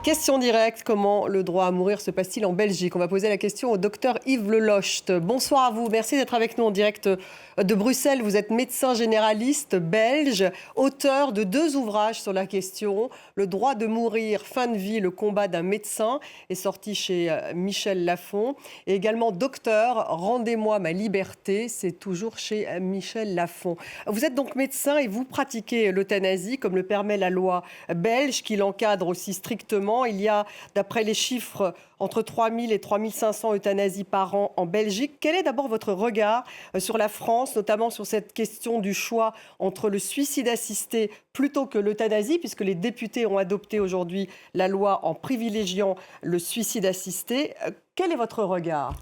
Question directe, comment le droit à mourir se passe-t-il en Belgique? On va poser la question au docteur Yves Lelocht. Bonsoir à vous, merci d'être avec nous en direct de Bruxelles. Vous êtes médecin généraliste belge, auteur de 2 ouvrages sur la question. Le droit de mourir, fin de vie, le combat d'un médecin, est sorti chez Michel Lafon. Et également docteur, Rendez-moi ma liberté, c'est toujours chez Michel Lafon. Vous êtes donc médecin et vous pratiquez l'euthanasie comme le permet la loi belge qui l'encadre aussi strictement. Il y a, d'après les chiffres, entre 3000 et 3500 euthanasies par an en Belgique. Quel est d'abord votre regard sur la France, notamment sur cette question du choix entre le suicide assisté plutôt que l'euthanasie, puisque les députés ont adopté aujourd'hui la loi en privilégiant le suicide assisté. Quel est votre regard ?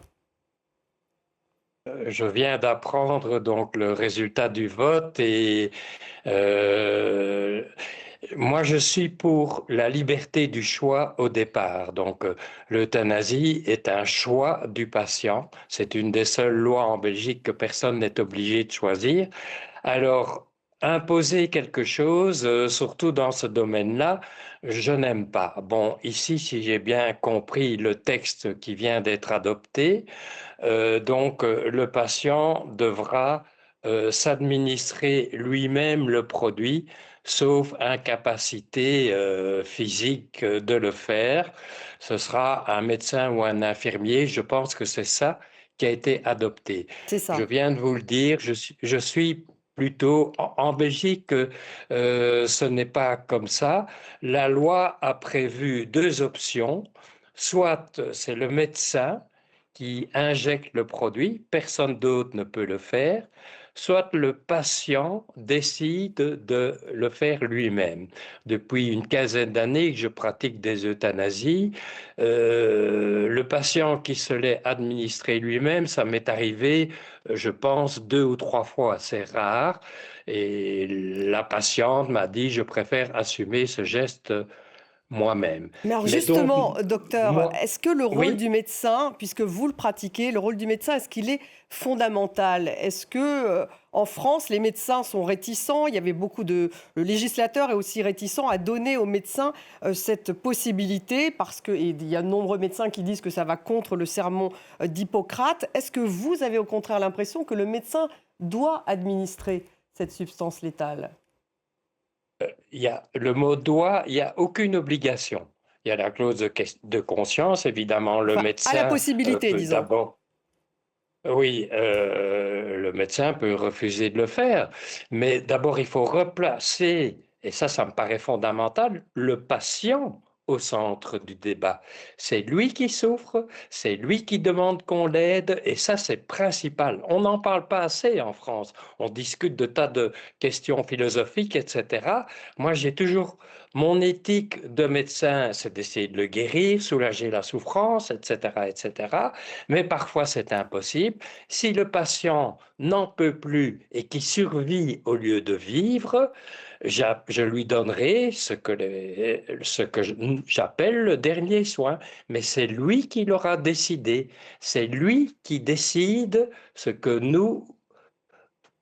Je viens d'apprendre donc le résultat du vote et euh, moi je suis pour la liberté du choix au départ. Donc l'euthanasie est un choix du patient. C'est une des seules lois en Belgique que personne n'est obligé de choisir. Alors, imposer quelque chose, surtout dans ce domaine-là, je n'aime pas. Bon, ici, si j'ai bien compris le texte qui vient d'être adopté, le patient devra s'administrer lui-même le produit, sauf incapacité physique de le faire. Ce sera un médecin ou un infirmier. Je pense que c'est ça qui a été adopté. C'est Je ça. viens de vous le dire, je suis plutôt en Belgique, ce n'est pas comme ça. La loi a prévu 2 options. Soit c'est le médecin qui injecte le produit, personne d'autre ne peut le faire, soit le patient décide de le faire lui-même. Depuis une quinzaine d'années que je pratique des euthanasies, le patient qui se l'est administré lui-même, ça m'est arrivé, je pense, 2 ou 3 fois, c'est rare, et la patiente m'a dit, je préfère assumer ce geste moi-même. Mais alors Mais donc, justement, docteur, moi, est-ce que le rôle oui. du médecin, puisque vous le pratiquez, le rôle du médecin, est-ce qu'il est fondamental? Est-ce que en France, les médecins sont réticents? Il y avait beaucoup de... Le législateur est aussi réticent à donner aux médecins cette possibilité, parce qu'il y a de nombreux médecins qui disent que ça va contre le sermon d'Hippocrate. Est-ce que vous avez au contraire l'impression que le médecin doit administrer cette substance létale? Il y a le mot doit, il n'y a aucune obligation. Il y a la clause de conscience, évidemment, le Enfin, à la médecin possibilité, peut disons. d'abord, oui, le médecin peut refuser de le faire, mais d'abord il faut replacer, et ça me paraît fondamental, le patient au centre du débat. C'est lui qui souffre, c'est lui qui demande qu'on l'aide, et ça c'est principal. On n'en parle pas assez en France. On discute de tas de questions philosophiques, etc. Moi j'ai toujours mon éthique de médecin, c'est d'essayer de le guérir, soulager la souffrance, etc., etc. Mais parfois c'est impossible. Si le patient n'en peut plus et qui survit au lieu de vivre, je lui donnerai ce que j'appelle le dernier soin. Mais c'est lui qui l'aura décidé. C'est lui qui décide ce que nous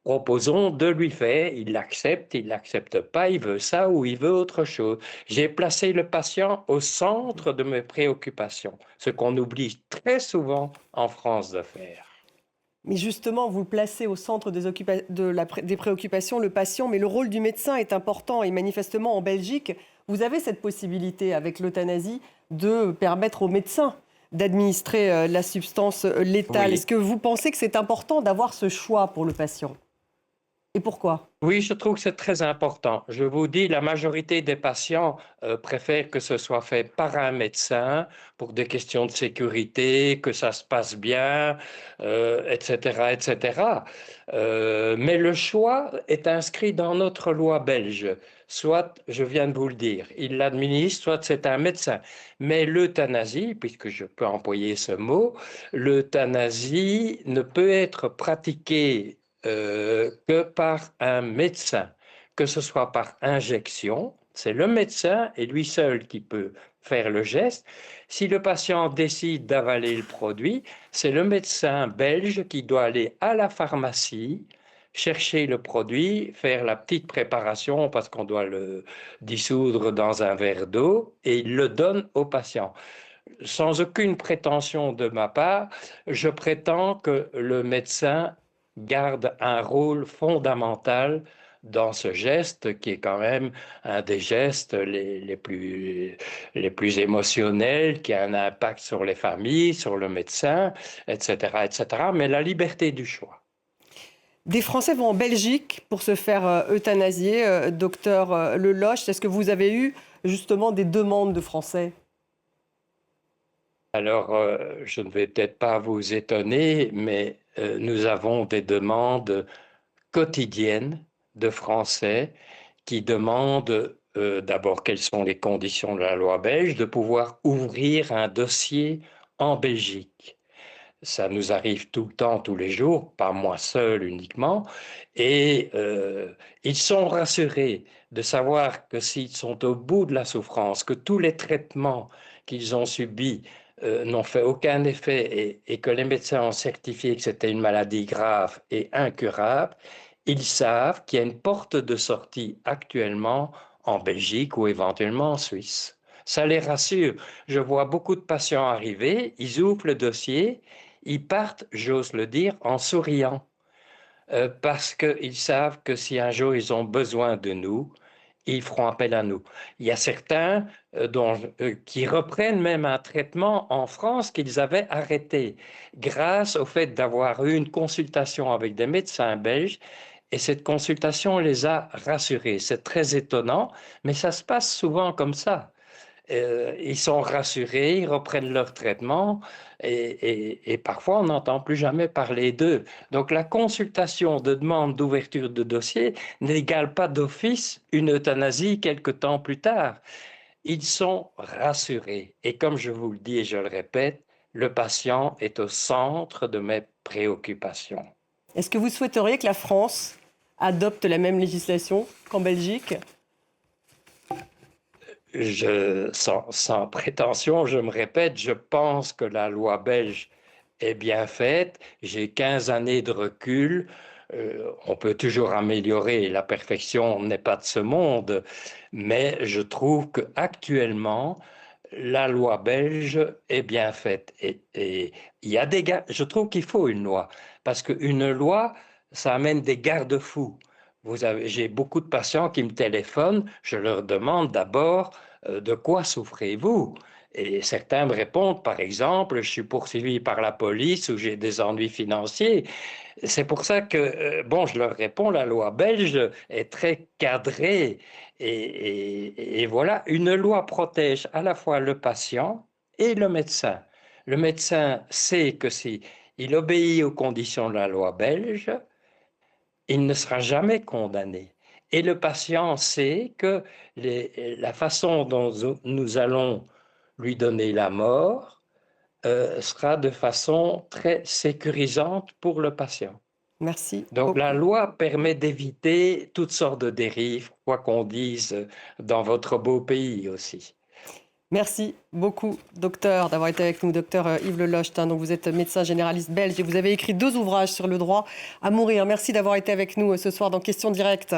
proposons de lui faire. Il l'accepte pas, il veut ça ou il veut autre chose. J'ai placé le patient au centre de mes préoccupations, ce qu'on oublie très souvent en France de faire. Mais justement, vous placez au centre des préoccupations le patient, mais le rôle du médecin est important. Et manifestement, en Belgique, vous avez cette possibilité, avec l'euthanasie, de permettre aux médecins d'administrer la substance létale. Est-ce Oui. que vous pensez que c'est important d'avoir ce choix pour le patient? Et pourquoi? Oui, je trouve que c'est très important. Je vous dis, la majorité des patients préfèrent que ce soit fait par un médecin pour des questions de sécurité, que ça se passe bien, etc., etc. Mais le choix est inscrit dans notre loi belge. Soit, je viens de vous le dire, il l'administre, soit c'est un médecin. Mais l'euthanasie, puisque je peux employer ce mot, l'euthanasie ne peut être pratiquée que par un médecin, que ce soit par injection, c'est le médecin et lui seul qui peut faire le geste. Si le patient décide d'avaler le produit, c'est le médecin belge qui doit aller à la pharmacie, chercher le produit, faire la petite préparation parce qu'on doit le dissoudre dans un verre d'eau et il le donne au patient. Sans aucune prétention de ma part, je prétends que le médecin garde un rôle fondamental dans ce geste qui est quand même un des gestes les plus émotionnels, qui a un impact sur les familles, sur le médecin, etc., etc. Mais la liberté du choix. Des Français vont en Belgique pour se faire euthanasier. Docteur Leloche, est-ce que vous avez eu justement des demandes de Français? Alors, je ne vais peut-être pas vous étonner, mais nous avons des demandes quotidiennes de Français qui demandent d'abord quelles sont les conditions de la loi belge, de pouvoir ouvrir un dossier en Belgique. Ça nous arrive tout le temps, tous les jours, pas moi seul uniquement, et ils sont rassurés de savoir que s'ils sont au bout de la souffrance, que tous les traitements qu'ils ont subis n'ont fait aucun effet et que les médecins ont certifié que c'était une maladie grave et incurable, ils savent qu'il y a une porte de sortie actuellement en Belgique ou éventuellement en Suisse. Ça les rassure. Je vois beaucoup de patients arriver, ils ouvrent le dossier, ils partent, j'ose le dire, en souriant, parce qu'ils savent que si un jour ils ont besoin de nous, ils feront appel à nous. Il y a certains qui reprennent même un traitement en France qu'ils avaient arrêté grâce au fait d'avoir eu une consultation avec des médecins belges et cette consultation les a rassurés. C'est très étonnant, mais ça se passe souvent comme ça. Ils sont rassurés, ils reprennent leur traitement et parfois on n'entend plus jamais parler d'eux. Donc la consultation de demande d'ouverture de dossier n'égale pas d'office une euthanasie quelque temps plus tard. Ils sont rassurés et comme je vous le dis et je le répète, le patient est au centre de mes préoccupations. Est-ce que vous souhaiteriez que la France adopte la même législation qu'en Belgique? Sans prétention, je me répète, je pense que la loi belge est bien faite. J'ai 15 années de recul. On peut toujours améliorer. La perfection n'est pas de ce monde. Mais je trouve qu'actuellement, la loi belge est bien faite. Et il y a je trouve qu'il faut une loi. Parce qu'une loi, ça amène des garde-fous. J'ai beaucoup de patients qui me téléphonent, je leur demande d'abord de quoi souffrez-vous? Et certains me répondent, par exemple, je suis poursuivi par la police ou j'ai des ennuis financiers. C'est pour ça que, bon, je leur réponds, la loi belge est très cadrée. Et voilà, une loi protège à la fois le patient et le médecin. Le médecin sait que si il obéit aux conditions de la loi belge, il ne sera jamais condamné. Et le patient sait que la façon dont nous allons lui donner la mort sera de façon très sécurisante pour le patient. Merci Donc la beaucoup. loi permet d'éviter toutes sortes de dérives, quoi qu'on dise dans votre beau pays aussi. Merci beaucoup, docteur, d'avoir été avec nous, docteur Yves Lelocht. Donc vous êtes médecin généraliste belge et vous avez écrit 2 ouvrages sur le droit à mourir. Merci d'avoir été avec nous ce soir dans Questions directes.